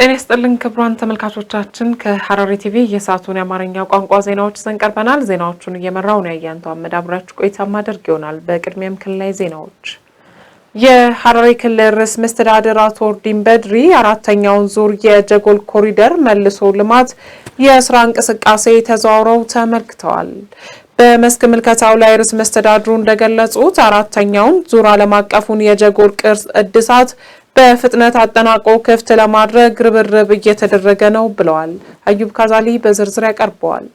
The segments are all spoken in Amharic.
ጤና ይስጥልን ክቡራን ተመልካቾቻችን ከሐረሪ ቲቪ የሰዓቱን የአማርኛ ቋንቋ ዜናዎች ይዘን ቀርበናል። ዜናዎቹን እየመራው ነው ያያንቱ አህመድ አብራችሁ ቆይታ ማድረግ ይሆናል። በቅድሚያም ክልላዊ ዜናዎች የሐረሪ ክልል ርዕሰ መስተዳድር አቶ ኦርዲን በድሪ አራተኛውን ዙር የጀጎል ኮሪደር መልሶ ልማት የስራ እንቅስቃሴ ተዘዋውረው ተመልክተዋል። በመስክ ምልከታው ላይ ርዕሰ መስተዳድሩ እንደገለጹት አራተኛውን ዙር ዓለም አቀፉን የጀጎል ቅርስ እድሳት በፍጥነት አጠናቆ ክፍት ለማድረግ ርብርብ እየተደረገ ነው ብለዋል። አዩብ ካዛሊ በዝርዝር ያቀርበዋል።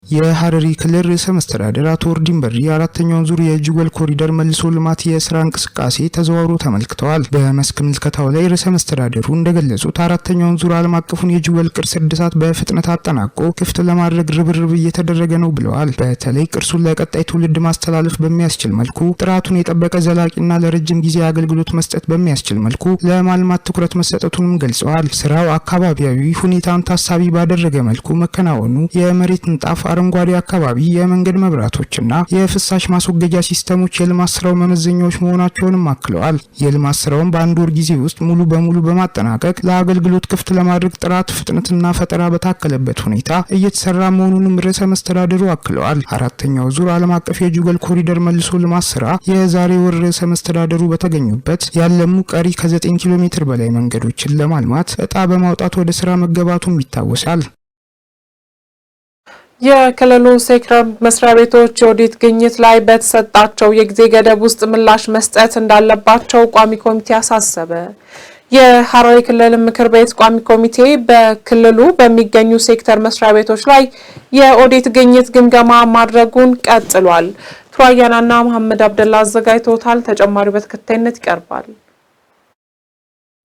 የሐረሪ ክልል ርዕሰ መስተዳድር አቶ ኦርዲን በድሪ አራተኛውን ዙር የጀጎል ኮሪደር መልሶ ልማት የስራ እንቅስቃሴ ተዘዋውሮ ተመልክተዋል። በመስክ ምልከታው ላይ ርዕሰ መስተዳድሩ እንደገለጹት አራተኛውን ዙር ዓለም አቀፉን የጀጎል ቅርስ እድሳት በፍጥነት አጠናቆ ክፍት ለማድረግ ርብርብ እየተደረገ ነው ብለዋል። በተለይ ቅርሱን ለቀጣይ ትውልድ ማስተላለፍ በሚያስችል መልኩ ጥራቱን የጠበቀ ዘላቂና ለረጅም ጊዜ አገልግሎት መስጠት በሚያስችል መልኩ ለማልማት ትኩረት መሰጠቱንም ገልጸዋል። ስራው አካባቢያዊ ሁኔታን ታሳቢ ባደረገ መልኩ መከናወኑ የመሬት ንጣፍ፣ አረንጓዴ አካባቢ፣ የመንገድ መብራቶችና የፍሳሽ ማስወገጃ ሲስተሞች የልማት ስራው መመዘኛዎች መሆናቸውንም አክለዋል። የልማት ስራውን በአንድ ወር ጊዜ ውስጥ ሙሉ በሙሉ በማጠናቀቅ ለአገልግሎት ክፍት ለማድረግ ጥራት፣ ፍጥነትና ፈጠራ በታከለበት ሁኔታ እየተሰራ መሆኑንም ርዕሰ መስተዳድሩ አክለዋል። አራተኛው ዙር ዓለም አቀፍ የጀጎል ኮሪደር መልሶ ልማት ስራ የዛሬ ወር ርዕሰ መስተዳድሩ በተገኙበት ያለሙ ቀሪ ከ9 ኪሎ ሜትር በላይ መንገዶችን ለማልማት እጣ በማውጣት ወደ ስራ መገባቱም ይታወሳል። የክልሉ ሴክተር መስሪያ ቤቶች የኦዲት ግኝት ላይ በተሰጣቸው የጊዜ ገደብ ውስጥ ምላሽ መስጠት እንዳለባቸው ቋሚ ኮሚቴ አሳሰበ። የሐረሪ ክልል ምክር ቤት ቋሚ ኮሚቴ በክልሉ በሚገኙ ሴክተር መስሪያ ቤቶች ላይ የኦዲት ግኝት ግምገማ ማድረጉን ቀጥሏል። ቱራያናና መሐመድ አብደላ አዘጋጅተውታል። ተጨማሪ በተከታይነት ይቀርባል።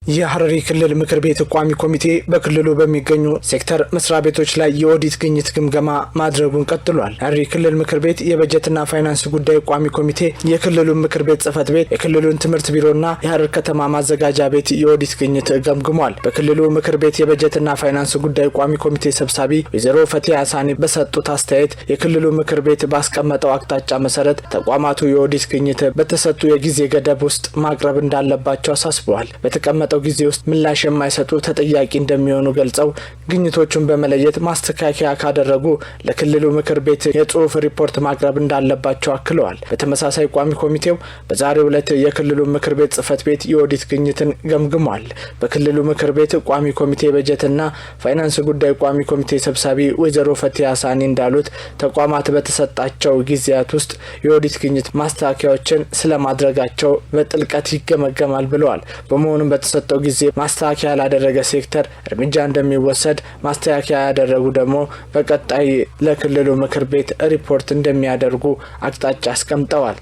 የሐረሪ ክልል ምክር ቤት ቋሚ ኮሚቴ በክልሉ በሚገኙ ሴክተር መስሪያ ቤቶች ላይ የኦዲት ግኝት ግምገማ ማድረጉን ቀጥሏል። ሐረሪ ክልል ምክር ቤት የበጀትና ፋይናንስ ጉዳይ ቋሚ ኮሚቴ የክልሉን ምክር ቤት ጽህፈት ቤት፣ የክልሉን ትምህርት ቢሮና የሐረር ከተማ ማዘጋጃ ቤት የኦዲት ግኝት ገምግሟል። በክልሉ ምክር ቤት የበጀትና ፋይናንስ ጉዳይ ቋሚ ኮሚቴ ሰብሳቢ ወይዘሮ ፈቲያ ሳኒ በሰጡት አስተያየት የክልሉ ምክር ቤት ባስቀመጠው አቅጣጫ መሰረት ተቋማቱ የኦዲት ግኝት በተሰጡ የጊዜ ገደብ ውስጥ ማቅረብ እንዳለባቸው አሳስበዋል። በተቀመጠው ጊዜ ውስጥ ምላሽ የማይሰጡ ተጠያቂ እንደሚሆኑ ገልጸው ግኝቶቹን በመለየት ማስተካከያ ካደረጉ ለክልሉ ምክር ቤት የጽሁፍ ሪፖርት ማቅረብ እንዳለባቸው አክለዋል። በተመሳሳይ ቋሚ ኮሚቴው በዛሬው ዕለት የክልሉ ምክር ቤት ጽህፈት ቤት የኦዲት ግኝትን ገምግሟል። በክልሉ ምክር ቤት ቋሚ ኮሚቴ በጀትና ፋይናንስ ጉዳይ ቋሚ ኮሚቴ ሰብሳቢ ወይዘሮ ፈቲያ ሳኒ እንዳሉት ተቋማት በተሰጣቸው ጊዜያት ውስጥ የኦዲት ግኝት ማስተካከያዎችን ስለማድረጋቸው በጥልቀት ይገመገማል ብለዋል። በመሆኑም በተሰጠው ጊዜ ማስተካከያ ላደረገ ሴክተር እርምጃ እንደሚወሰድ፣ ማስተካከያ ያደረጉ ደግሞ በቀጣይ ለክልሉ ምክር ቤት ሪፖርት እንደሚያደርጉ አቅጣጫ አስቀምጠዋል።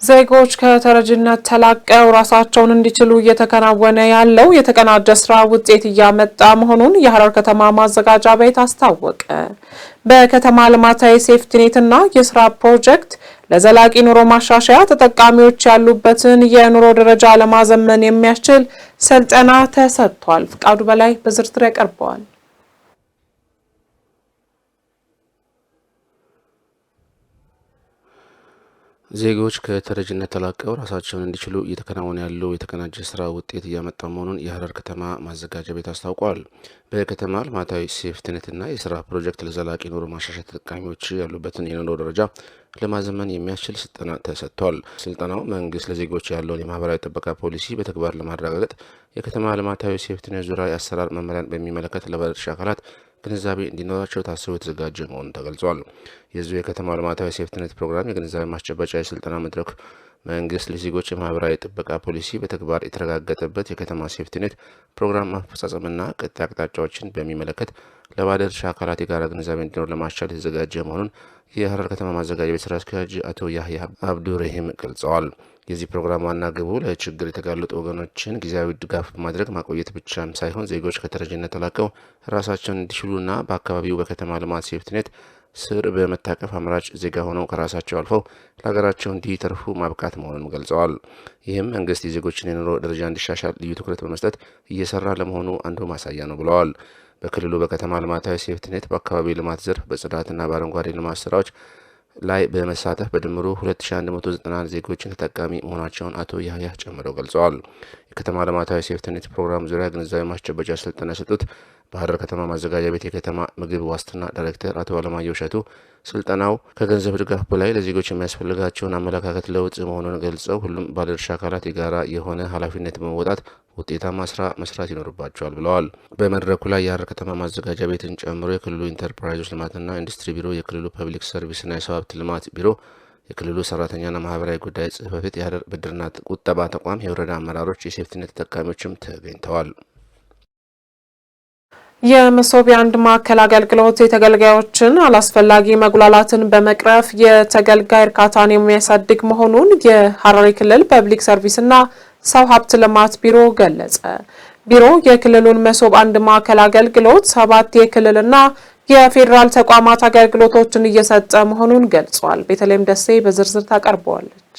ዜጎች ከተረጅነት ተላቀው ራሳቸውን እንዲችሉ እየተከናወነ ያለው የተቀናጀ ስራ ውጤት እያመጣ መሆኑን የሐረር ከተማ ማዘጋጃ ቤት አስታወቀ። በከተማ ልማታዊ ሴፍቲኔትና የስራ ፕሮጀክት ለዘላቂ ኑሮ ማሻሻያ ተጠቃሚዎች ያሉበትን የኑሮ ደረጃ ለማዘመን የሚያስችል ስልጠና ተሰጥቷል። ፍቃዱ በላይ በዝርዝር ያቀርበዋል። ዜጎች ከተረጅነት ተላቀው ራሳቸውን እንዲችሉ እየተከናወነ ያለው የተቀናጀ ስራ ውጤት እያመጣ መሆኑን የሐረር ከተማ ማዘጋጃ ቤት አስታውቋል። በከተማ ልማታዊ ሴፍቲኔትና የስራ ፕሮጀክት ለዘላቂ ኑሮ ማሻሻያ ተጠቃሚዎች ያሉበትን የኑሮ ደረጃ ለማዘመን የሚያስችል ስልጠና ተሰጥቷል። ስልጠናው መንግስት ለዜጎች ያለውን የማህበራዊ ጥበቃ ፖሊሲ በተግባር ለማረጋገጥ የከተማ ልማታዊ ሴፍቲኔት ዙሪያ የአሰራር መመሪያን በሚመለከት ለባለድርሻ አካላት ግንዛቤ እንዲኖራቸው ታስቦ የተዘጋጀ መሆኑን ተገልጿል። የዚሁ የከተማ ልማታዊ ሴፍቲኔት ፕሮግራም የግንዛቤ ማስጨበጫ የስልጠና መድረክ መንግስት ለዜጎች የማህበራዊ ጥበቃ ፖሊሲ በተግባር የተረጋገጠበት የከተማ ሴፍቲኔት ፕሮግራም አፈጻጸምና ቀጣይ አቅጣጫዎችን በሚመለከት ለባለድርሻ አካላት የጋራ ግንዛቤ እንዲኖር ለማስቻል የተዘጋጀ መሆኑን የሐረር ከተማ ማዘጋጃ ቤት ስራ አስኪያጅ አቶ ያህያ አብዱረሂም ገልጸዋል። የዚህ ፕሮግራም ዋና ግቡ ለችግር የተጋለጡ ወገኖችን ጊዜያዊ ድጋፍ በማድረግ ማቆየት ብቻም ሳይሆን ዜጎች ከተረጅነት ተላቀው ራሳቸውን እንዲችሉና በአካባቢው በከተማ ልማት ሴፍቲኔት ስር በመታቀፍ አምራች ዜጋ ሆነው ከራሳቸው አልፈው ለሀገራቸው እንዲተርፉ ማብቃት መሆኑን ገልጸዋል። ይህም መንግስት የዜጎችን የኑሮ ደረጃ እንዲሻሻል ልዩ ትኩረት በመስጠት እየሰራ ለመሆኑ አንዱ ማሳያ ነው ብለዋል። በክልሉ በከተማ ልማታዊ ሴፍቲኔት በአካባቢ ልማት ዘርፍ በጽዳትና በአረንጓዴ ልማት ስራዎች ላይ በመሳተፍ በድምሩ 2191 ዜጎችን ተጠቃሚ መሆናቸውን አቶ ያህያ ጨምረው ገልጸዋል። የከተማ ልማታዊ ሴፍትኔት ፕሮግራም ዙሪያ ግንዛቤ ማስጨበጫ ስልጠና የሰጡት በሐረር ከተማ ማዘጋጃ ቤት የከተማ ምግብ ዋስትና ዳይሬክተር አቶ አለማየሁ እሸቱ ስልጠናው ከገንዘብ ድጋፍ በላይ ለዜጎች የሚያስፈልጋቸውን አመለካከት ለውጥ መሆኑን ገልጸው ሁሉም ባለድርሻ አካላት የጋራ የሆነ ኃላፊነት በመወጣት ውጤታማ ስራ መስራት ይኖርባቸዋል ብለዋል። በመድረኩ ላይ የሐረር ከተማ ማዘጋጃ ቤትን ጨምሮ የክልሉ ኢንተርፕራይዞች ልማትና ኢንዱስትሪ ቢሮ፣ የክልሉ ፐብሊክ ሰርቪስና የሰው ሀብት ልማት ቢሮ፣ የክልሉ ሰራተኛና ማህበራዊ ጉዳይ ጽሕፈት ቤት፣ የሐረር ብድርና ቁጠባ ተቋም፣ የወረዳ አመራሮች፣ የሴፍቲኔት ተጠቃሚዎችም ተገኝተዋል። የመሶብ የአንድ ማዕከል አገልግሎት የተገልጋዮችን አላስፈላጊ መጉላላትን በመቅረፍ የተገልጋይ እርካታን የሚያሳድግ መሆኑን የሐረሪ ክልል ፐብሊክ ሰርቪስና ሰው ሀብት ልማት ቢሮ ገለጸ። ቢሮው የክልሉን መሶብ አንድ ማዕከል አገልግሎት 7 የክልልና የፌዴራል ተቋማት አገልግሎቶችን እየሰጠ መሆኑን ገልጿል። ቤተልሔም ደሴ በዝርዝር ታቀርበዋለች።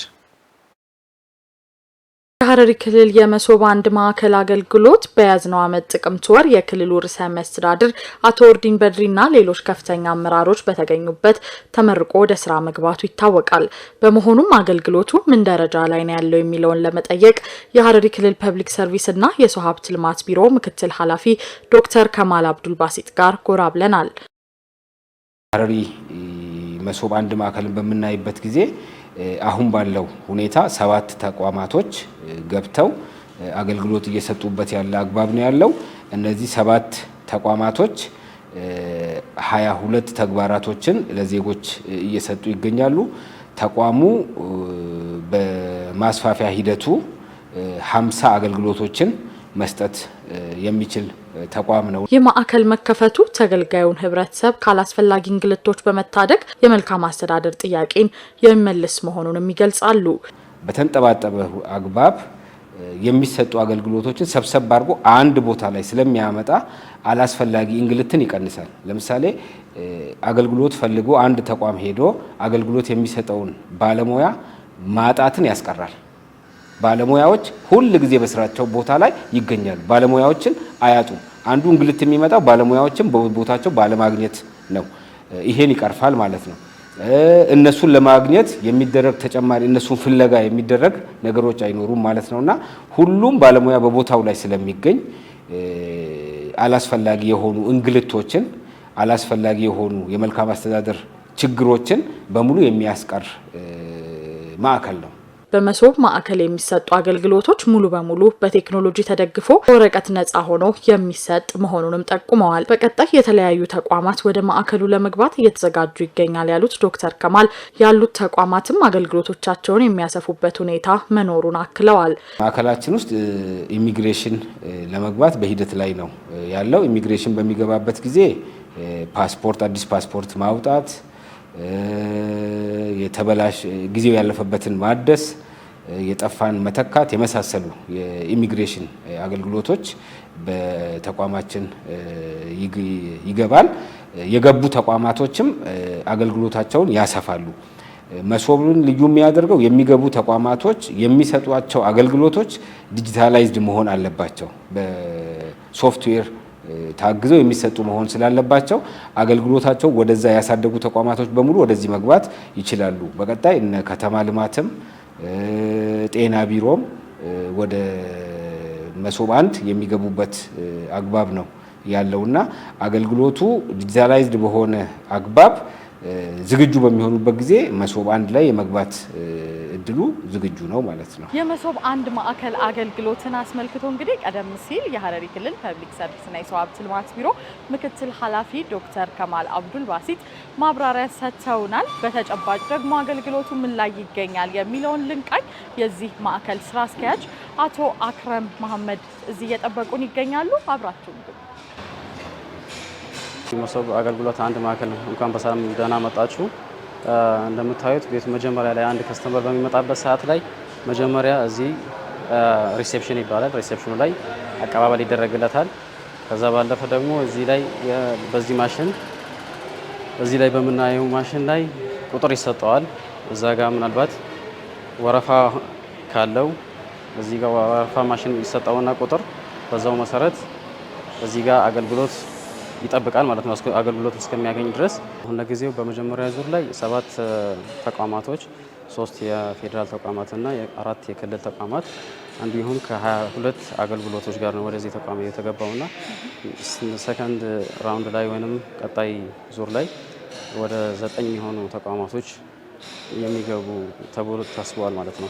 የሐረሪ ክልል የመሶብ አንድ ማዕከል አገልግሎት በያዝነው ዓመት ጥቅምት ወር የክልሉ ርዕሰ መስተዳድር አቶ ኦርዲን በድሪና ሌሎች ከፍተኛ አመራሮች በተገኙበት ተመርቆ ወደ ስራ መግባቱ ይታወቃል። በመሆኑም አገልግሎቱ ምን ደረጃ ላይ ነው ያለው የሚለውን ለመጠየቅ የሐረሪ ክልል ፐብሊክ ሰርቪስና የሰው ሀብት ልማት ቢሮ ምክትል ኃላፊ ዶክተር ከማል አብዱል ባሲጥ ጋር ጎራ ብለናል። ሐረሪ መሶብ አንድ ማዕከልን በምናይበት ጊዜ አሁን ባለው ሁኔታ 7 ተቋማቶች ገብተው አገልግሎት እየሰጡበት ያለ አግባብ ነው ያለው። እነዚህ 7 ተቋማቶች 22 ተግባራቶችን ለዜጎች እየሰጡ ይገኛሉ። ተቋሙ በማስፋፊያ ሂደቱ 50 አገልግሎቶችን መስጠት የሚችል ተቋም ነው። የማዕከል መከፈቱ ተገልጋዩን ህብረተሰብ ካላስፈላጊ እንግልቶች በመታደግ የመልካም አስተዳደር ጥያቄን የሚመልስ መሆኑንም ይገልጻሉ። በተንጠባጠበ አግባብ የሚሰጡ አገልግሎቶችን ሰብሰብ አድርጎ አንድ ቦታ ላይ ስለሚያመጣ አላስፈላጊ እንግልትን ይቀንሳል። ለምሳሌ አገልግሎት ፈልጎ አንድ ተቋም ሄዶ አገልግሎት የሚሰጠውን ባለሙያ ማጣትን ያስቀራል። ባለሙያዎች ሁል ጊዜ በስራቸው ቦታ ላይ ይገኛሉ። ባለሙያዎችን አያጡም። አንዱ እንግልት የሚመጣው ባለሙያዎችን በቦታቸው ባለማግኘት ነው። ይሄን ይቀርፋል ማለት ነው። እነሱን ለማግኘት የሚደረግ ተጨማሪ እነሱን ፍለጋ የሚደረግ ነገሮች አይኖሩም ማለት ነውና ሁሉም ባለሙያ በቦታው ላይ ስለሚገኝ አላስፈላጊ የሆኑ እንግልቶችን፣ አላስፈላጊ የሆኑ የመልካም አስተዳደር ችግሮችን በሙሉ የሚያስቀር ማዕከል ነው። በመሶብ ማዕከል የሚሰጡ አገልግሎቶች ሙሉ በሙሉ በቴክኖሎጂ ተደግፎ ወረቀት ነጻ ሆኖ የሚሰጥ መሆኑንም ጠቁመዋል። በቀጣይ የተለያዩ ተቋማት ወደ ማዕከሉ ለመግባት እየተዘጋጁ ይገኛል ያሉት ዶክተር ከማል ያሉት ተቋማትም አገልግሎቶቻቸውን የሚያሰፉበት ሁኔታ መኖሩን አክለዋል። ማዕከላችን ውስጥ ኢሚግሬሽን ለመግባት በሂደት ላይ ነው ያለው። ኢሚግሬሽን በሚገባበት ጊዜ ፓስፖርት፣ አዲስ ፓስፖርት ማውጣት፣ የተበላሽ ጊዜው ያለፈበትን ማደስ፣ የጠፋን መተካት የመሳሰሉ የኢሚግሬሽን አገልግሎቶች በተቋማችን ይገባል። የገቡ ተቋማቶችም አገልግሎታቸውን ያሰፋሉ። መሶብን ልዩ የሚያደርገው የሚገቡ ተቋማቶች የሚሰጧቸው አገልግሎቶች ዲጂታላይዝድ መሆን አለባቸው። በሶፍትዌር ታግዘው የሚሰጡ መሆን ስላለባቸው አገልግሎታቸው ወደዛ ያሳደጉ ተቋማቶች በሙሉ ወደዚህ መግባት ይችላሉ። በቀጣይ እነ ከተማ ልማትም ጤና ቢሮም ወደ መሶብ አንድ የሚገቡበት አግባብ ነው ያለውና አገልግሎቱ ዲጂታላይዝድ በሆነ አግባብ ዝግጁ በሚሆኑበት ጊዜ መሶብ አንድ ላይ የመግባት እድሉ ዝግጁ ነው ማለት ነው። የመሶብ አንድ ማዕከል አገልግሎትን አስመልክቶ እንግዲህ ቀደም ሲል የሐረሪ ክልል ፐብሊክ ሰርቪስና የሰው ሀብት ልማት ቢሮ ምክትል ኃላፊ ዶክተር ከማል አብዱል ባሲጥ ማብራሪያ ሰጥተውናል። በተጨባጭ ደግሞ አገልግሎቱ ምን ላይ ይገኛል የሚለውን ልንቃኝ የዚህ ማዕከል ስራ አስኪያጅ አቶ አክረም መሐመድ እዚህ እየጠበቁን ይገኛሉ። አብራችሁ መሶብ አገልግሎት አንድ ማዕከል እንኳን በሰላም ደህና መጣችሁ። እንደምታዩት ቤቱ መጀመሪያ ላይ አንድ ከስተመር በሚመጣበት ሰዓት ላይ መጀመሪያ እዚህ ሪሴፕሽን ይባላል። ሪሴፕሽኑ ላይ አቀባበል ይደረግለታል። ከዛ ባለፈ ደግሞ እዚህ ላይ በዚህ ማሽን እዚህ ላይ በምናየው ማሽን ላይ ቁጥር ይሰጠዋል። እዛ ጋር ምናልባት ወረፋ ካለው እዚህ ጋር ወረፋ ማሽን ይሰጠውና ቁጥር በዛው መሰረት እዚህ ጋር አገልግሎት ይጠብቃል ማለት ነው አገልግሎት እስከሚያገኝ ድረስ። አሁን ለጊዜው በመጀመሪያ ዙር ላይ 7 ተቋማቶች 3 የፌዴራል ተቋማትና 4 የክልል ተቋማት እንዲሁም ከ22 አገልግሎቶች ጋር ነው ወደዚህ ተቋም የተገባውና ሰከንድ ራውንድ ላይ ወይንም ቀጣይ ዙር ላይ ወደ 9 የሆኑ ተቋማቶች የሚገቡ ተብሎ ታስበዋል ማለት ነው።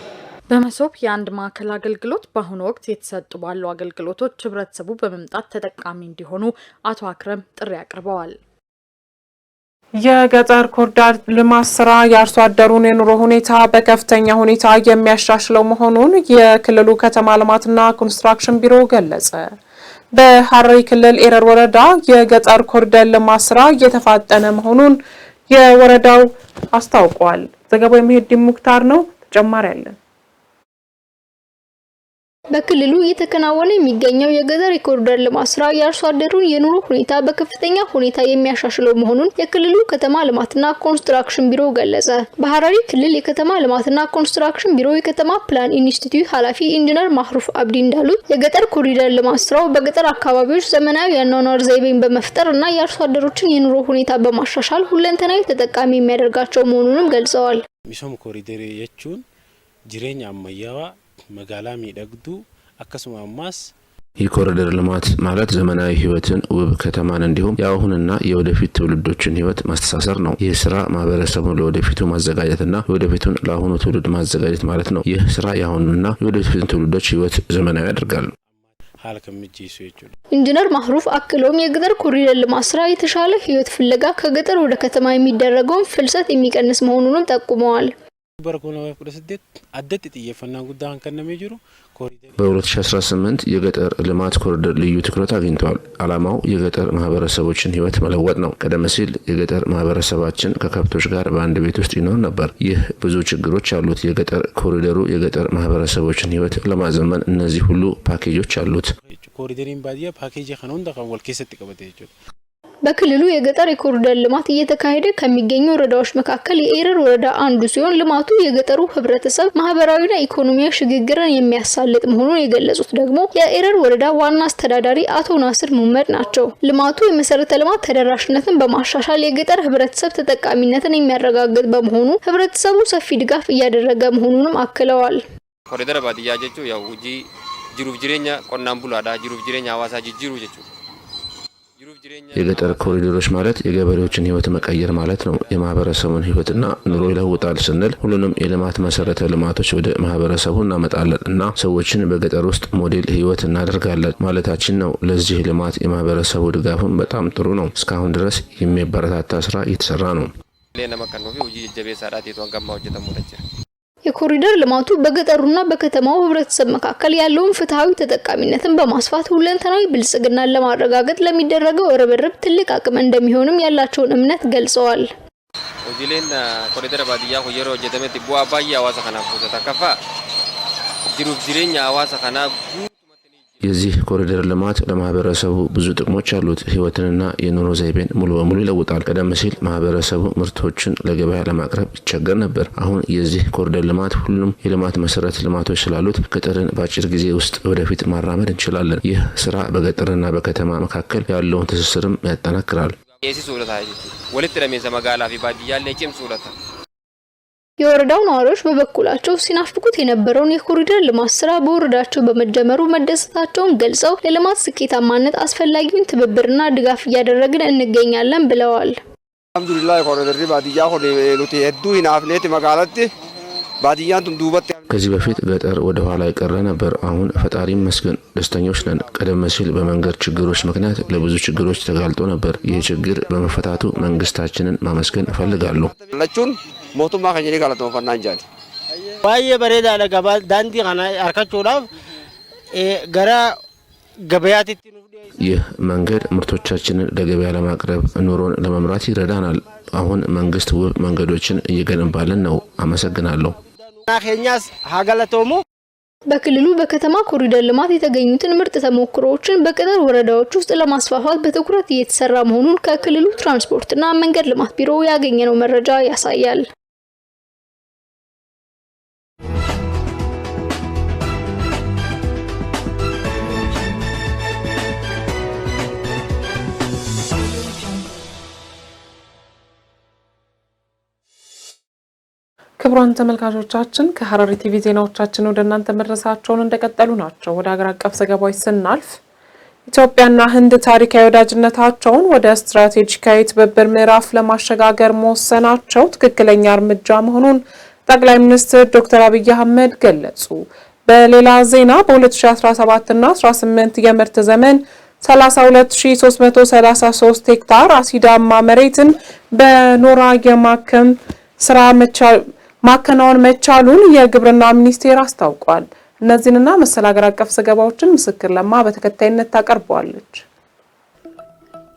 በመሶብ የአንድ ማዕከል አገልግሎት በአሁኑ ወቅት የተሰጡ ባሉ አገልግሎቶች ህብረተሰቡ በመምጣት ተጠቃሚ እንዲሆኑ አቶ አክረም ጥሪ አቅርበዋል። የገጠር ኮሪደር ልማት ስራ የአርሶ አደሩን የኑሮ ሁኔታ በከፍተኛ ሁኔታ የሚያሻሽለው መሆኑን የክልሉ ከተማ ልማትና ኮንስትራክሽን ቢሮ ገለጸ። በሐረሪ ክልል ኤረር ወረዳ የገጠር ኮሪደር ልማት ስራ እየተፋጠነ መሆኑን የወረዳው አስታውቋል። ዘገባው የመሄድ ሙክታር ነው። ተጨማሪ አለን። በክልሉ እየተከናወነ የሚገኘው የገጠር ኮሪደር ልማት ስራ የአርሶ አደሩን የኑሮ ሁኔታ በከፍተኛ ሁኔታ የሚያሻሽለው መሆኑን የክልሉ ከተማ ልማትና ኮንስትራክሽን ቢሮ ገለጸ። በሐረሪ ክልል የከተማ ልማትና ኮንስትራክሽን ቢሮ የከተማ ፕላን ኢንስቲትዩት ኃላፊ ኢንጂነር ማህሩፍ አብዲ እንዳሉት የገጠር ኮሪደር ልማት ስራው በገጠር አካባቢዎች ዘመናዊ የአኗኗር ዘይቤን በመፍጠር እና የአርሶ አደሮችን የኑሮ ሁኔታ በማሻሻል ሁለንተናዊ ተጠቃሚ የሚያደርጋቸው መሆኑንም ገልጸዋል። ሚሶም ኮሪደር የቹን ጅሬኛ አመያዋ መጋላ ሚደግዱ አከስማማስ የኮሪደር ልማት ማለት ዘመናዊ ህይወትን ውብ ከተማን እንዲሁም የአሁንና የወደፊት ትውልዶችን ህይወት ማስተሳሰር ነው። ይህ ስራ ማህበረሰቡን ለወደፊቱ ማዘጋጀትና የወደፊቱን ለአሁኑ ትውልድ ማዘጋጀት ማለት ነው። ይህ ስራ የአሁኑና የወደፊቱን ትውልዶች ህይወት ዘመናዊ ያደርጋል። ኢንጂነር ማህሩፍ አክለውም የገጠር ኮሪደር ልማት ስራ የተሻለ ህይወት ፍለጋ ከገጠር ወደ ከተማ የሚደረገውን ፍልሰት የሚቀንስ መሆኑንም ጠቁመዋል። በ2018 የገጠር ልማት ኮሪደር ልዩ ትኩረት አግኝቷል። ዓላማው የገጠር ማህበረሰቦችን ህይወት መለወጥ ነው። ቀደም ሲል የገጠር ማህበረሰባችን ከከብቶች ጋር በአንድ ቤት ውስጥ ይኖር ነበር። ይህ ብዙ ችግሮች አሉት። የገጠር ኮሪደሩ የገጠር ማህበረሰቦችን ህይወት ለማዘመን እነዚህ ሁሉ ፓኬጆች አሉት። ኮሪደሪን ባዲያ ፓኬጅ ከነውን ተቀበል ከሰጥ ቀበተ ይችላል። በክልሉ የገጠር የኮሪደር ልማት እየተካሄደ ከሚገኙ ወረዳዎች መካከል የኤረር ወረዳ አንዱ ሲሆን ልማቱ የገጠሩ ህብረተሰብ ማህበራዊና ኢኮኖሚያዊ ሽግግርን የሚያሳልጥ መሆኑን የገለጹት ደግሞ የኤረር ወረዳ ዋና አስተዳዳሪ አቶ ናስር ሙመድ ናቸው። ልማቱ የመሰረተ ልማት ተደራሽነትን በማሻሻል የገጠር ህብረተሰብ ተጠቃሚነትን የሚያረጋግጥ በመሆኑ ህብረተሰቡ ሰፊ ድጋፍ እያደረገ መሆኑንም አክለዋል። ኮሪደር ባዲያ ጀቹ ያው ጅሩፍ ጅሬኛ ቆናን ቡላዳ ጅሩፍ ጅሬኛ ሐዋሳ ጅሩ ጀቹ የገጠር ኮሪደሮች ማለት የገበሬዎችን ህይወት መቀየር ማለት ነው። የማህበረሰቡን ህይወትና ኑሮ ይለውጣል ስንል ሁሉንም የልማት መሰረተ ልማቶች ወደ ማህበረሰቡ እናመጣለን እና ሰዎችን በገጠር ውስጥ ሞዴል ህይወት እናደርጋለን ማለታችን ነው። ለዚህ ልማት የማህበረሰቡ ድጋፍም በጣም ጥሩ ነው። እስካሁን ድረስ የሚያበረታታ ስራ እየተሰራ ነው። የኮሪደር ልማቱ በገጠሩና በከተማው ህብረተሰብ መካከል ያለውን ፍትሃዊ ተጠቃሚነትን በማስፋት ሁለንተናዊ ብልጽግናን ለማረጋገጥ ለሚደረገው ርብርብ ትልቅ አቅም እንደሚሆንም ያላቸውን እምነት ገልጸዋል። ኦጂሌን ኮሪደር ባዲያ ሆየሮ ጀተመት ቡአ ባያ ሐዋሳ ከናፉ ተከፋ ጅሩፍ ጅሬኛ ሐዋሳ ከናፉ የዚህ ኮሪደር ልማት ለማህበረሰቡ ብዙ ጥቅሞች አሉት። ህይወትንና የኑሮ ዘይቤን ሙሉ በሙሉ ይለውጣል። ቀደም ሲል ማህበረሰቡ ምርቶችን ለገበያ ለማቅረብ ይቸገር ነበር። አሁን የዚህ ኮሪደር ልማት ሁሉም የልማት መሰረተ ልማቶች ስላሉት ገጠርን በአጭር ጊዜ ውስጥ ወደፊት ማራመድ እንችላለን። ይህ ስራ በገጠርና በከተማ መካከል ያለውን ትስስርም ያጠናክራል። የወረዳው ነዋሪዎች በበኩላቸው ሲናፍቁት የነበረውን የኮሪደር ልማት ስራ በወረዳቸው በመጀመሩ መደሰታቸውን ገልጸው ለልማት ስኬታማነት አስፈላጊውን ትብብርና ድጋፍ እያደረግን እንገኛለን ብለዋል። አልሐምዱሊላህ ኮሪደር ባዲያ ሆሌሉቲ ሄዱ ይናፍኔት መጋለቲ ባዲያንቱም ዱበት ከዚህ በፊት ገጠር ወደ ኋላ የቀረ ነበር። አሁን ፈጣሪ ይመስገን ደስተኞች ነን። ቀደም ሲል በመንገድ ችግሮች ምክንያት ለብዙ ችግሮች ተጋልጦ ነበር። ይህ ችግር በመፈታቱ መንግስታችንን ማመስገን እፈልጋለሁ። ለቹን ሞቱማ ከኘኒ ጋለቶ ፈናንጃል ባየ በሬዳ ለገባ ዳንዲ ካና አርካቾላፍ ገራ ገበያት ይህ መንገድ ምርቶቻችንን ለገበያ ለማቅረብ ኑሮን ለመምራት ይረዳናል። አሁን መንግስት ውብ መንገዶችን እየገነባልን ነው። አመሰግናለሁ። ናኸኛስ ሀገለቶሙ በክልሉ በከተማ ኮሪደር ልማት የተገኙትን ምርጥ ተሞክሮዎችን በገጠር ወረዳዎች ውስጥ ለማስፋፋት በትኩረት እየተሰራ መሆኑን ከክልሉ ትራንስፖርትና መንገድ ልማት ቢሮ ያገኘነው መረጃ ያሳያል። ክቡራን ተመልካቾቻችን ከሐረሪ ቲቪ ዜናዎቻችን ወደ እናንተ መድረሳቸውን እንደቀጠሉ ናቸው። ወደ ሀገር አቀፍ ዘገባዎች ስናልፍ ኢትዮጵያና ህንድ ታሪካዊ ወዳጅነታቸውን ወደ ስትራቴጂካዊ ትብብር ምዕራፍ ለማሸጋገር መወሰናቸው ትክክለኛ እርምጃ መሆኑን ጠቅላይ ሚኒስትር ዶክተር አብይ አህመድ ገለጹ። በሌላ ዜና በ2017 እና 18 የምርት ዘመን 32333 ሄክታር አሲዳማ መሬትን በኖራ የማከም ስራ ማከናወን መቻሉን የግብርና ሚኒስቴር አስታውቋል። እነዚህንና መሰል ሀገር አቀፍ ዘገባዎችን ምስክር ለማ በተከታይነት ታቀርባለች።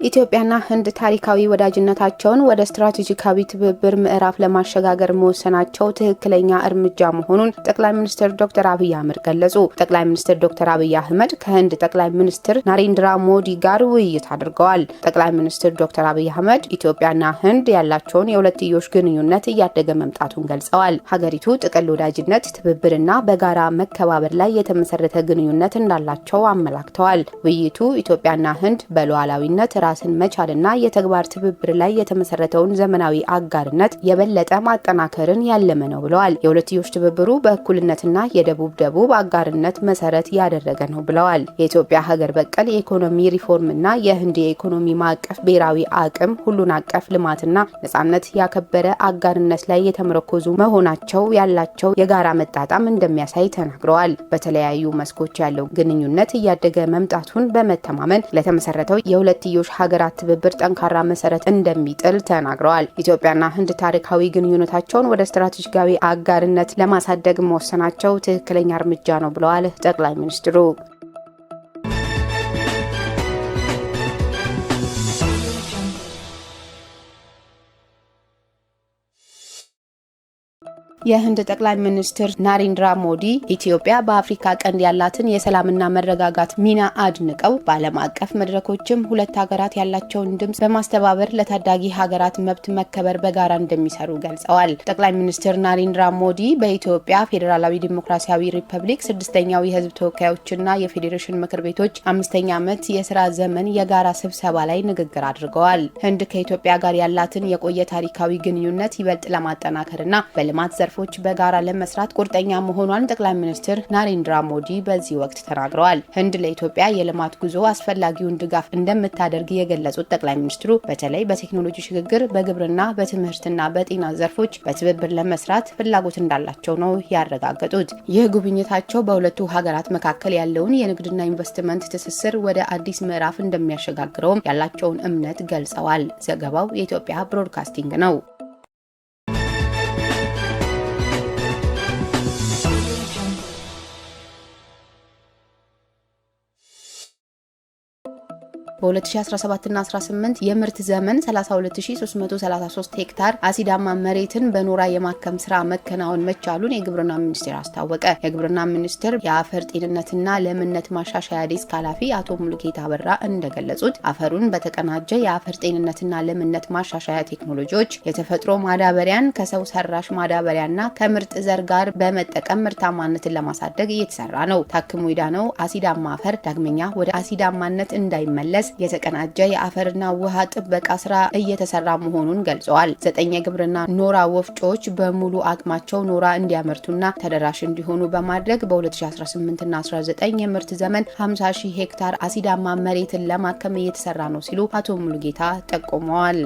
ኢትዮጵያና ህንድ ታሪካዊ ወዳጅነታቸውን ወደ ስትራቴጂካዊ ትብብር ምዕራፍ ለማሸጋገር መወሰናቸው ትክክለኛ እርምጃ መሆኑን ጠቅላይ ሚኒስትር ዶክተር አብይ አህመድ ገለጹ። ጠቅላይ ሚኒስትር ዶክተር አብይ አህመድ ከህንድ ጠቅላይ ሚኒስትር ናሬንድራ ሞዲ ጋር ውይይት አድርገዋል። ጠቅላይ ሚኒስትር ዶክተር አብይ አህመድ ኢትዮጵያና ህንድ ያላቸውን የሁለትዮሽ ግንኙነት እያደገ መምጣቱን ገልጸዋል። ሀገሪቱ ጥቅል ወዳጅነት፣ ትብብርና በጋራ መከባበር ላይ የተመሰረተ ግንኙነት እንዳላቸው አመላክተዋል። ውይይቱ ኢትዮጵያና ህንድ በሉዓላዊነት ራስን መቻልና የተግባር ትብብር ላይ የተመሰረተውን ዘመናዊ አጋርነት የበለጠ ማጠናከርን ያለመ ነው ብለዋል። የሁለትዮሽ ትብብሩ በእኩልነትና የደቡብ አጋርነት መሰረት ያደረገ ነው ብለዋል። የኢትዮጵያ ሀገር በቀል የኢኮኖሚ ሪፎርምና የህንድ የኢኮኖሚ ማዕቀፍ ብሔራዊ አቅም ሁሉን አቀፍ ልማትና ነጻነት ያከበረ አጋርነት ላይ የተመረኮዙ መሆናቸው ያላቸው የጋራ መጣጣም እንደሚያሳይ ተናግረዋል። በተለያዩ መስኮች ያለው ግንኙነት እያደገ መምጣቱን በመተማመን ለተመሰረተው የሁለትዮሽ ሀገራት ትብብር ጠንካራ መሰረት እንደሚጥል ተናግረዋል። ኢትዮጵያና ህንድ ታሪካዊ ግንኙነታቸውን ወደ ስትራቴጂካዊ አጋርነት ለማሳደግ መወሰናቸው ትክክለኛ እርምጃ ነው ብለዋል ጠቅላይ ሚኒስትሩ። የህንድ ጠቅላይ ሚኒስትር ናሬንድራ ሞዲ ኢትዮጵያ በአፍሪካ ቀንድ ያላትን የሰላምና መረጋጋት ሚና አድንቀው በዓለም አቀፍ መድረኮችም ሁለት ሀገራት ያላቸውን ድምጽ በማስተባበር ለታዳጊ ሀገራት መብት መከበር በጋራ እንደሚሰሩ ገልጸዋል። ጠቅላይ ሚኒስትር ናሬንድራ ሞዲ በኢትዮጵያ ፌዴራላዊ ዲሞክራሲያዊ ሪፐብሊክ 6ኛው የህዝብ ተወካዮችና የፌዴሬሽን ምክር ቤቶች 5ኛ ዓመት የስራ ዘመን የጋራ ስብሰባ ላይ ንግግር አድርገዋል። ህንድ ከኢትዮጵያ ጋር ያላትን የቆየ ታሪካዊ ግንኙነት ይበልጥ ለማጠናከርና በልማት ዘርፎች በጋራ ለመስራት ቁርጠኛ መሆኗን ጠቅላይ ሚኒስትር ናሬንድራ ሞዲ በዚህ ወቅት ተናግረዋል። ህንድ ለኢትዮጵያ የልማት ጉዞ አስፈላጊውን ድጋፍ እንደምታደርግ የገለጹት ጠቅላይ ሚኒስትሩ በተለይ በቴክኖሎጂ ሽግግር፣ በግብርና፣ በትምህርትና በጤና ዘርፎች በትብብር ለመስራት ፍላጎት እንዳላቸው ነው ያረጋገጡት። ይህ ጉብኝታቸው በሁለቱ ሀገራት መካከል ያለውን የንግድና ኢንቨስትመንት ትስስር ወደ አዲስ ምዕራፍ እንደሚያሸጋግረውም ያላቸውን እምነት ገልጸዋል። ዘገባው የኢትዮጵያ ብሮድካስቲንግ ነው። በ2017 እና 18 የምርት ዘመን 32333 ሄክታር አሲዳማ መሬትን በኖራ የማከም ስራ መከናወን መቻሉን የግብርና ሚኒስቴር አስታወቀ። የግብርና ሚኒስቴር የአፈር ጤንነትና ለምነት ማሻሻያ ዴስክ ኃላፊ አቶ ሙሉጌታ አበራ እንደገለጹት አፈሩን በተቀናጀ የአፈር ጤንነትና ለምነት ማሻሻያ ቴክኖሎጂዎች የተፈጥሮ ማዳበሪያን ከሰው ሰራሽ ማዳበሪያና ከምርጥ ዘር ጋር በመጠቀም ምርታማነትን ለማሳደግ እየተሰራ ነው። ታክሞ የዳነው አሲዳማ አፈር ዳግመኛ ወደ አሲዳማነት እንዳይመለስ የተቀናጀ የአፈርና ውሃ ጥበቃ ስራ እየተሰራ መሆኑን ገልጸዋል። 9 የግብርና ኖራ ወፍጮዎች በሙሉ አቅማቸው ኖራ እንዲያመርቱና ተደራሽ እንዲሆኑ በማድረግ በ2018 እና 19 የምርት ዘመን 50,000 ሄክታር አሲዳማ መሬትን ለማከም እየተሰራ ነው ሲሉ አቶ ሙሉጌታ ጠቁመዋል።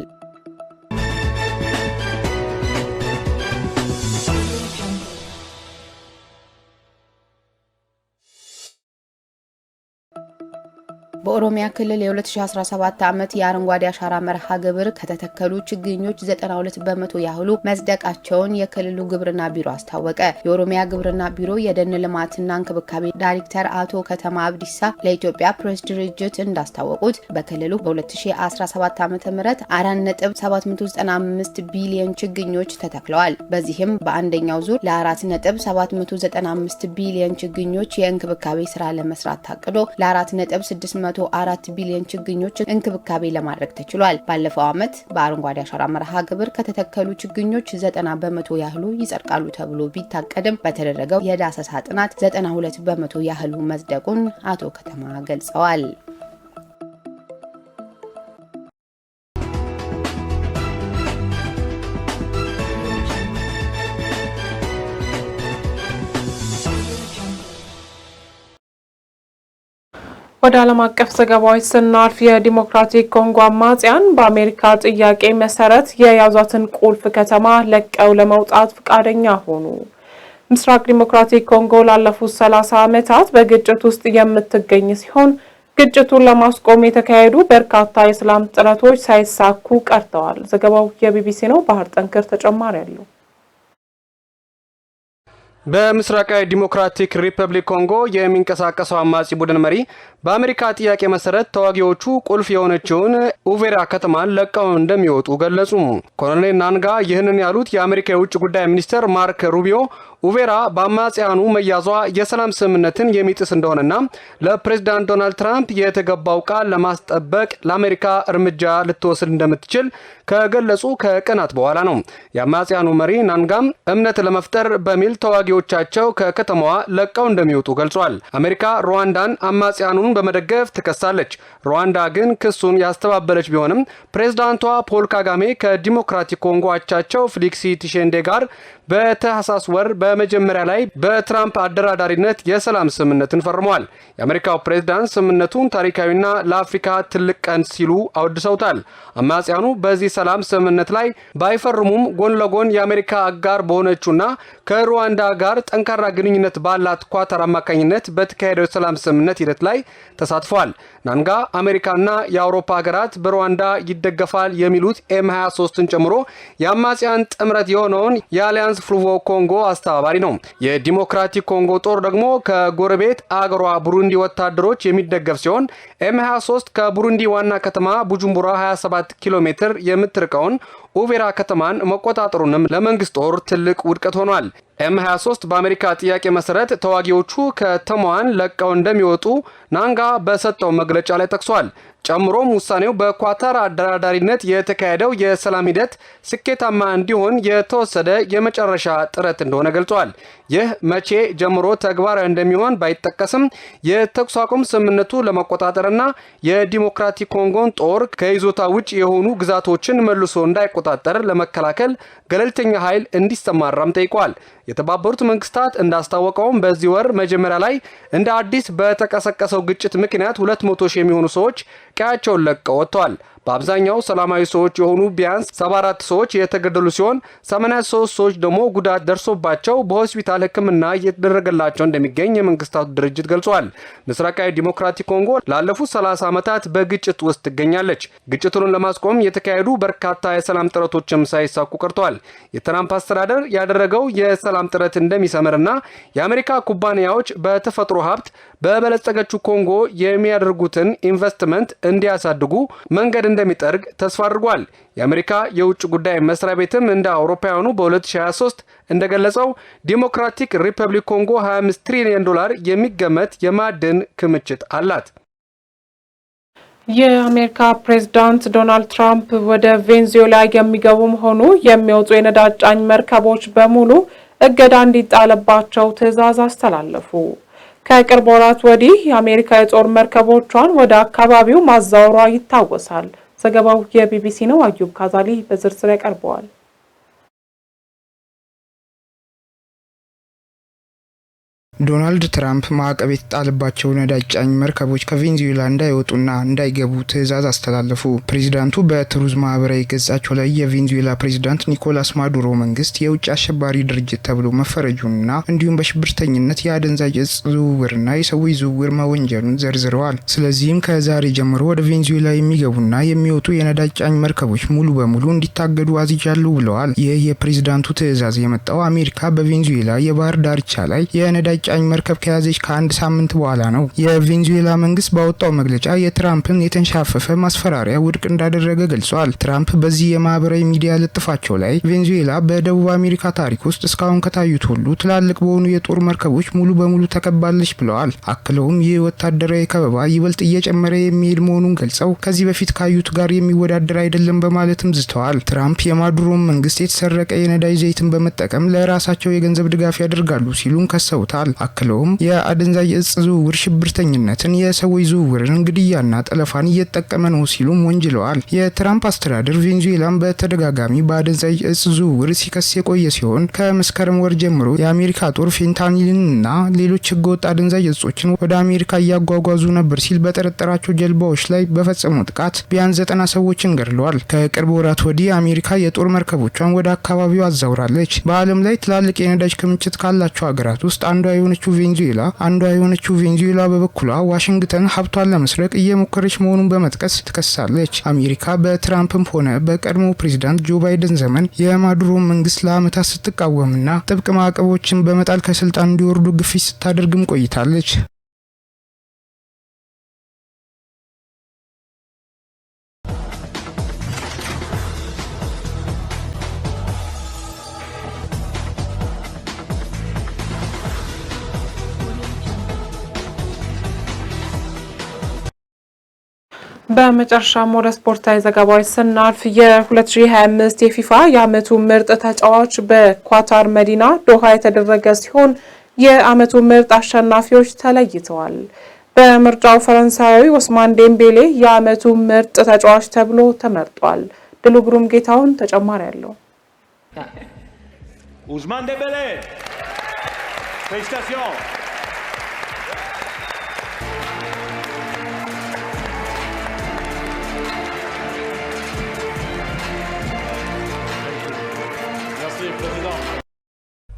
በኦሮሚያ ክልል የ2017 ዓመት የአረንጓዴ አሻራ መርሃ ግብር ከተተከሉ ችግኞች 92 በመቶ ያህሉ መጽደቃቸውን የክልሉ ግብርና ቢሮ አስታወቀ። የኦሮሚያ ግብርና ቢሮ የደን ልማትና እንክብካቤ ዳይሬክተር አቶ ከተማ አብዲሳ ለኢትዮጵያ ፕሬስ ድርጅት እንዳስታወቁት በክልሉ በ2017 ዓ.ም 4.795 ቢሊዮን ችግኞች ተተክለዋል። በዚህም በአንደኛው ዙር ለ4.795 ቢሊዮን ችግኞች የእንክብካቤ ስራ ለመስራት ታቅዶ ለ4.604 ቢሊዮን ችግኞች እንክብካቤ ለማድረግ ተችሏል። ባለፈው ዓመት በአረንጓዴ አሻራ መርሃ ግብር ከተተከሉ ችግኞች 90 በመቶ ያህሉ ይጸድቃሉ ተብሎ ቢታቀድም በተደረገው የዳሰሳ ጥናት 92 በመቶ ያህሉ መጽደቁን አቶ ከተማ ገልጸዋል። ወደ ዓለም አቀፍ ዘገባዎች ስናልፍ የዲሞክራቲክ ኮንጎ አማጽያን በአሜሪካ ጥያቄ መሰረት የያዟትን ቁልፍ ከተማ ለቀው ለመውጣት ፈቃደኛ ሆኑ። ምስራቅ ዲሞክራቲክ ኮንጎ ላለፉት 30 ዓመታት በግጭት ውስጥ የምትገኝ ሲሆን ግጭቱን ለማስቆም የተካሄዱ በርካታ የሰላም ጥረቶች ሳይሳኩ ቀርተዋል። ዘገባው የቢቢሲ ነው። ባህር ጠንክር ተጨማሪ አለው። በምስራቃዊ ዲሞክራቲክ ሪፐብሊክ ኮንጎ የሚንቀሳቀሰው አማጺ ቡድን መሪ በአሜሪካ ጥያቄ መሰረት ተዋጊዎቹ ቁልፍ የሆነችውን ኡቬራ ከተማን ለቀው እንደሚወጡ ገለጹ። ኮሎኔል ናንጋ ይህንን ያሉት የአሜሪካ የውጭ ጉዳይ ሚኒስትር ማርክ ሩቢዮ ኡቬራ በአማጺያኑ መያዟ የሰላም ስምምነትን የሚጥስ እንደሆነና ለፕሬዝዳንት ዶናልድ ትራምፕ የተገባው ቃል ለማስጠበቅ ለአሜሪካ እርምጃ ልትወስድ እንደምትችል ከገለጹ ከቀናት በኋላ ነው። የአማጺያኑ መሪ ናንጋም እምነት ለመፍጠር በሚል ተዋጊዎቻቸው ከከተማዋ ለቀው እንደሚወጡ ገልጿል። አሜሪካ ሩዋንዳን አማጺያኑን በመደገፍ ትከሳለች። ሩዋንዳ ግን ክሱን ያስተባበለች ቢሆንም ፕሬዝዳንቷ ፖል ካጋሜ ከዲሞክራቲክ ኮንጎ አቻቸው ፌሊክስ ቲሼንዴ ጋር በታህሳስ ወር በመጀመሪያ ላይ በትራምፕ አደራዳሪነት የሰላም ስምምነትን ፈርመዋል። የአሜሪካው ፕሬዝዳንት ስምምነቱን ታሪካዊና ለአፍሪካ ትልቅ ቀን ሲሉ አወድሰውታል። አማጺያኑ በዚህ ሰላም ስምምነት ላይ ባይፈርሙም ጎን ለጎን የአሜሪካ አጋር በሆነችውና ከሩዋንዳ ጋር ጠንካራ ግንኙነት ባላት ኳታር አማካኝነት በተካሄደው የሰላም ስምምነት ሂደት ላይ ተሳትፈዋል። ናንጋ አሜሪካና የአውሮፓ ሀገራት በሩዋንዳ ይደገፋል የሚሉት ኤም23ን ጨምሮ የአማጺያን ጥምረት የሆነውን የአሊያንስ ፍሉቮ ኮንጎ አስተባባሪ ነው። የዲሞክራቲክ ኮንጎ ጦር ደግሞ ከጎረቤት አገሯ ቡሩንዲ ወታደሮች የሚደገፍ ሲሆን ኤም23 ከቡሩንዲ ዋና ከተማ ቡጁምቡራ 27 ኪሎ ሜትር የምትርቀውን ኡቬራ ከተማን መቆጣጠሩንም ለመንግስት ጦር ትልቅ ውድቀት ሆኗል። ኤም23 በአሜሪካ ጥያቄ መሰረት ተዋጊዎቹ ከተማዋን ለቀው እንደሚወጡ ናንጋ በሰጠው መግለጫ ላይ ጠቅሷል። ጨምሮም ውሳኔው በኳታር አደራዳሪነት የተካሄደው የሰላም ሂደት ስኬታማ እንዲሆን የተወሰደ የመጨረሻ ጥረት እንደሆነ ገልጿል። ይህ መቼ ጀምሮ ተግባራዊ እንደሚሆን ባይጠቀስም የተኩስ አቁም ስምምነቱ ለመቆጣጠርና የዲሞክራቲክ ኮንጎን ጦር ከይዞታ ውጭ የሆኑ ግዛቶችን መልሶ እንዳይቆጣጠር ለመከላከል ገለልተኛ ኃይል እንዲሰማራም ጠይቋል። የተባበሩት መንግስታት እንዳስታወቀውም በዚህ ወር መጀመሪያ ላይ እንደ አዲስ በተቀሰቀሰው ግጭት ምክንያት 200 ሺህ የሚሆኑ ሰዎች ቀያቸውን ለቀው ወጥተዋል። በአብዛኛው ሰላማዊ ሰዎች የሆኑ ቢያንስ 74 ሰዎች የተገደሉ ሲሆን 83 ሰዎች ደግሞ ጉዳት ደርሶባቸው በሆስፒታል ሕክምና እየተደረገላቸው እንደሚገኝ የመንግስታቱ ድርጅት ገልጿል። ምስራቃዊ ዲሞክራቲክ ኮንጎ ላለፉት 30 ዓመታት በግጭት ውስጥ ትገኛለች። ግጭቱን ለማስቆም የተካሄዱ በርካታ የሰላም ጥረቶችም ሳይሳኩ ቀርተዋል። የትራምፕ አስተዳደር ያደረገው የሰላም ጥረት እንደሚሰምርና የአሜሪካ ኩባንያዎች በተፈጥሮ ሀብት በበለጸገችው ኮንጎ የሚያደርጉትን ኢንቨስትመንት እንዲያሳድጉ መንገድ እንደሚጠርግ ተስፋ አድርጓል። የአሜሪካ የውጭ ጉዳይ መስሪያ ቤትም እንደ አውሮፓውያኑ በ2023 እንደገለጸው ዲሞክራቲክ ሪፐብሊክ ኮንጎ 25 ትሪሊዮን ዶላር የሚገመት የማዕድን ክምችት አላት። የአሜሪካ ፕሬዝዳንት ዶናልድ ትራምፕ ወደ ቬንዙዌላ የሚገቡ መሆኑ የሚወጡ የነዳጅ ጫኝ መርከቦች በሙሉ እገዳ እንዲጣልባቸው ትዕዛዝ አስተላለፉ። ከቅርብ ወራት ወዲህ የአሜሪካ የጦር መርከቦቿን ወደ አካባቢው ማዛወሯ ይታወሳል። ዘገባው የቢቢሲ ነው። አዩብ ካዛሊ በዝርዝር ያቀርበዋል። ዶናልድ ትራምፕ ማዕቀብ የተጣለባቸው ነዳጅ ጫኝ መርከቦች ከቬንዙዌላ እንዳይወጡና እንዳይገቡ ትዕዛዝ አስተላለፉ። ፕሬዚዳንቱ በትሩዝ ማህበራዊ ገጻቸው ላይ የቬንዙዌላ ፕሬዚዳንት ኒኮላስ ማዱሮ መንግስት የውጭ አሸባሪ ድርጅት ተብሎ መፈረጁንና እንዲሁም በሽብርተኝነት የአደንዛዥ እጽ ዝውውርና የሰዎች ዝውውር መወንጀሉን ዘርዝረዋል። ስለዚህም ከዛሬ ጀምሮ ወደ ቬንዙዌላ የሚገቡና የሚወጡ የነዳጅ ጫኝ መርከቦች ሙሉ በሙሉ እንዲታገዱ አዝዣለሁ ብለዋል። ይህ የፕሬዚዳንቱ ትዕዛዝ የመጣው አሜሪካ በቬንዙዌላ የባህር ዳርቻ ላይ የነዳጅ ጫኝ መርከብ ከያዘች ከአንድ ሳምንት በኋላ ነው። የቬንዙዌላ መንግስት ባወጣው መግለጫ የትራምፕን የተንሻፈፈ ማስፈራሪያ ውድቅ እንዳደረገ ገልጿል። ትራምፕ በዚህ የማህበራዊ ሚዲያ ልጥፋቸው ላይ ቬንዙዌላ በደቡብ አሜሪካ ታሪክ ውስጥ እስካሁን ከታዩት ሁሉ ትላልቅ በሆኑ የጦር መርከቦች ሙሉ በሙሉ ተከባለች ብለዋል። አክለውም ይህ ወታደራዊ ከበባ ይበልጥ እየጨመረ የሚሄድ መሆኑን ገልጸው ከዚህ በፊት ካዩት ጋር የሚወዳደር አይደለም በማለትም ዝተዋል። ትራምፕ የማዱሮን መንግስት የተሰረቀ የነዳጅ ዘይትን በመጠቀም ለራሳቸው የገንዘብ ድጋፍ ያደርጋሉ ሲሉም ከሰውታል። አክለውም የአደንዛዥ እጽ ዝውውር ሽብርተኝነትን፣ የሰዎች ዝውውርን፣ ግድያና ጠለፋን እየተጠቀመ ነው ሲሉም ወንጅለዋል። የትራምፕ አስተዳደር ቬኔዙዌላን በተደጋጋሚ በአደንዛዥ እጽ ዝውውር ሲከስ የቆየ ሲሆን ከመስከረም ወር ጀምሮ የአሜሪካ ጦር ፌንታኒልና ሌሎች ህገወጥ አደንዛዥ እጾችን ወደ አሜሪካ እያጓጓዙ ነበር ሲል በጠረጠራቸው ጀልባዎች ላይ በፈጸመው ጥቃት ቢያንስ 90 ሰዎችን ገድለዋል። ከቅርብ ወራት ወዲህ አሜሪካ የጦር መርከቦቿን ወደ አካባቢው አዛውራለች። በዓለም ላይ ትላልቅ የነዳጅ ክምችት ካላቸው ሀገራት ውስጥ አንዷ የሆነችው ቬኔዙዌላ በበኩሏ ዋሽንግተን ሀብቷን ለመስረቅ እየሞከረች መሆኑን በመጥቀስ ትከሳለች። አሜሪካ በትራምፕም ሆነ በቀድሞ ፕሬዝዳንት ጆ ባይደን ዘመን የማዱሮ መንግስት ለአመታት ስትቃወምና ጥብቅ ማዕቀቦችን በመጣል ከስልጣን እንዲወርዱ ግፊት ስታደርግም ቆይታለች። በመጨረሻም ወደ ስፖርታዊ ዘገባዎች ስናልፍ የ2025 የፊፋ የአመቱ ምርጥ ተጫዋች በኳታር መዲና ዶሃ የተደረገ ሲሆን የአመቱ ምርጥ አሸናፊዎች ተለይተዋል። በምርጫው ፈረንሳዊ ኦስማን ዴምቤሌ የአመቱ ምርጥ ተጫዋች ተብሎ ተመርጧል። ድሉ ግሩም ጌታውን ተጨማሪ ያለው ኦስማን ዴምቤሌ ፌሊሲታሲዮን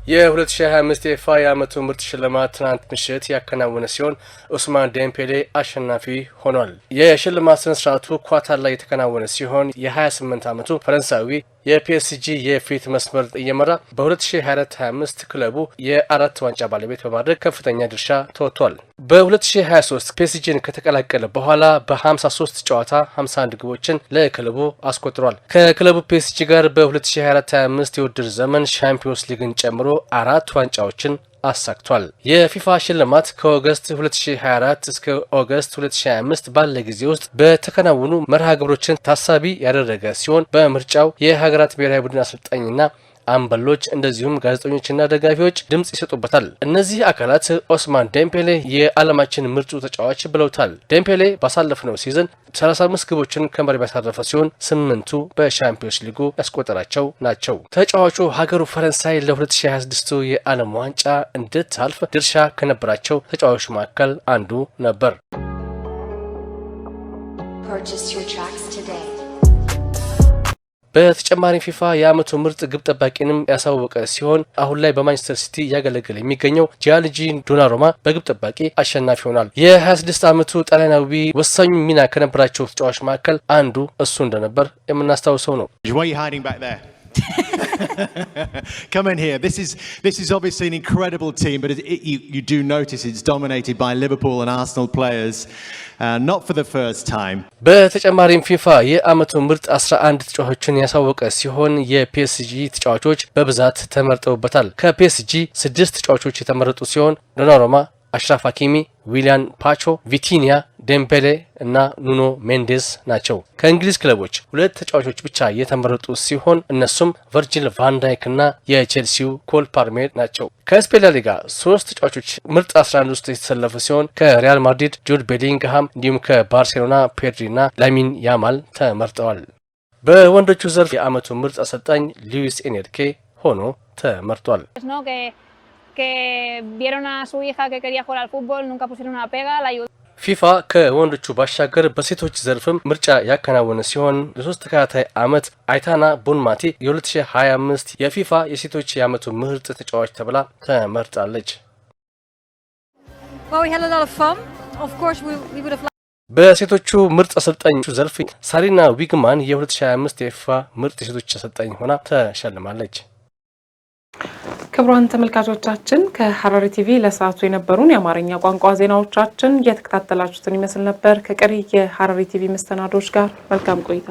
የ2025 የፊፋ የአመቱ ምርጥ ሽልማት ትናንት ምሽት ያከናወነ ሲሆን ኦስማን ዴምቤሌ አሸናፊ ሆኗል። የሽልማት ስነ ስርዓቱ ኳታር ላይ የተከናወነ ሲሆን የ28 አመቱ ፈረንሳዊ የፒኤስጂ የፊት መስመር እየመራ በ2024-25 ክለቡ የ4 ዋንጫ ባለቤት በማድረግ ከፍተኛ ድርሻ ተወጥቷል። በ2023 ፒኤስጂን ከተቀላቀለ በኋላ በ53 ጨዋታ 51 ግቦችን ለክለቡ አስቆጥሯል። ከክለቡ ፒኤስጂ ጋር በ2024-25 የውድድር ዘመን ሻምፒዮንስ ሊግን ጨምሮ 4 ዋንጫዎችን አሳክቷል። የፊፋ ሽልማት ከኦገስት 2024 እስከ ኦገስት 2025 ባለ ጊዜ ውስጥ በተከናወኑ መርሃ ግብሮችን ታሳቢ ያደረገ ሲሆን በምርጫው የሀገራት ብሔራዊ ቡድን አሰልጣኝና አምበሎች እንደዚሁም ጋዜጠኞችና ደጋፊዎች ድምጽ ይሰጡበታል። እነዚህ አካላት ኦስማን ዴምቤሌ የዓለማችን ምርጡ ተጫዋች ብለውታል። ዴምቤሌ ባሳለፍነው ሲዝን 35 ግቦችን ከመረብ ያሳረፈ ሲሆን 8ቱ በሻምፒዮንስ ሊጉ ያስቆጠራቸው ናቸው። ተጫዋቹ ሀገሩ ፈረንሳይ ለ2026 የዓለም ዋንጫ እንድታልፍ ድርሻ ከነበራቸው ተጫዋቾች መካከል አንዱ ነበር። በተጨማሪ ፊፋ የአመቱ ምርጥ ግብ ጠባቂንም ያሳወቀ ሲሆን አሁን ላይ በማንቸስተር ሲቲ እያገለገለ የሚገኘው ጂያንሉጂ ዶናሩማ በግብ ጠባቂ አሸናፊ ሆኗል። የ26 አመቱ ጣሊያናዊ ወሳኝ ሚና ከነበራቸው ተጫዋች መካከል አንዱ እሱ እንደነበር የምናስታውሰው ነው። Come in here. This is obviously an incredible team, but you do notice it's dominated by Liverpool and Arsenal players, not for the first time. በተጨማሪም ፊፋ የአመቱ ምርጥ 11 ተጫዋቾችን ያሳወቀ ሲሆን የፒኤስጂ ተጫዋቾች በብዛት ተመርጠውበታል። ከፒኤስጂ 6 ተጫዋቾች የተመረጡ ሲሆን ዶናሩማ፣ አሽራፍ ሀኪሚ፣ ዊሊያን ፓቾ፣ ቪቲኒያ፣ ዴምቤሌ እና ኑኖ ሜንዴዝ ናቸው። ከእንግሊዝ ክለቦች 2 ተጫዋቾች ብቻ የተመረጡ ሲሆን እነሱም ቨርጂል ቫንዳይክ እና የቼልሲው ኮል ፓልሜር ናቸው። ከስፔን ላ ሊጋ 3 ተጫዋቾች ምርጥ 11 ውስጥ የተሰለፉ ሲሆን ከሪያል ማድሪድ ጁድ ቤሊንግሃም እንዲሁም ከባርሴሎና ፔድሪ እና ላሚን ያማል ተመርጠዋል። በወንዶቹ ዘርፍ የአመቱ ምርጥ አሰልጣኝ ሉዊስ ኤንሪኬ ሆኖ ተመርጧል። que vieron a su hija que quería jugar al fútbol, nunca pusieron una pega, la ayudaron. ፊፋ ከወንዶቹ ባሻገር በሴቶች ዘርፍም ምርጫ ያከናወነ ሲሆን ለ3 ተከታታይ አመት አይታና ቦንማቲ የ2025 የፊፋ የሴቶች የአመቱ ምርጥ ተጫዋች ተብላ ተመርጣለች። Well, we had a lot of fun. Of course we would have በሴቶቹ ምርጥ አሰልጣኝ ዘርፍ ሳሪና ዊግማን የ2025 የፊፋ ምርጥ የሴቶች አሰልጣኝ ሆና ተሸልማለች። ክቡራን ተመልካቾቻችን ከሐረሪ ቲቪ ለሰዓቱ የነበሩን የአማርኛ ቋንቋ ዜናዎቻችን እየተከታተላችሁትን ይመስል ነበር። ከቀሪ የሐረሪ ቲቪ መሰናዶች ጋር መልካም ቆይታ።